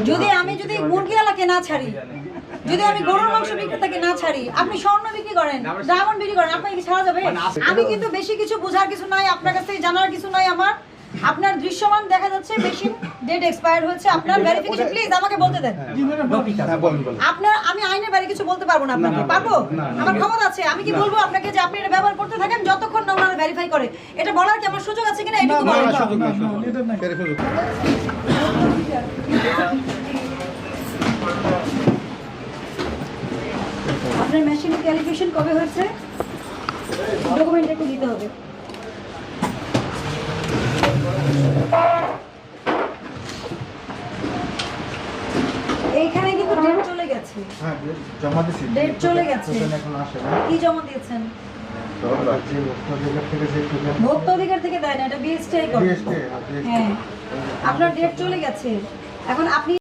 যদি মুরগিওয়ালাকে না ছাড়ি, যদি আমি গরুর মাংস বিক্রেতাকে না ছাড়ি, আপনি স্বর্ণ বিক্রি করেন, ডায়মন্ড বিক্রি করেন, আপনাকে কি ছাড়া যাবে? আমি কিন্তু বেশি কিছু বোঝার কিছু নাই, আপনার কাছ থেকে জানার কিছু নাই আমার। আপনার দৃশ্যমান দেখা যাচ্ছে মেশিন ডেট এক্সপায়ার হয়েছে, আপনার ভেরিফিকেশন প্লিজ আমাকে বলতে দেন। আপনার আমি আইনের বাইরে কিছু বলতে পারবো না আপনাকে, পারবো? আমার ক্ষমতা আছে, আমি কি বলবো আপনাকে যে আপনি এটা ব্যবহার করতে থাকেন যতক্ষণ না ওনারা ভেরিফাই করে? এটা বলার কি আমার সুযোগ আছে কিনা এটুকু বলেন। আপনার মেশিন ক্যালিব্রেশন কবে হয়েছে? ডকুমেন্ট একটু দিতে হবে। এইখানে কিন্তু ডেট চলে গেছে। হ্যাঁ, জমা দিয়েছি। ডেট চলে গেছে। এখন আসে না। কি জমা দিয়েছেন? ভোক্তা অধিকার থেকে দেয় না, এটা বিএসটিআই করে। হ্যাঁ, আপনার ডেট চলে গেছে। এখন আপনি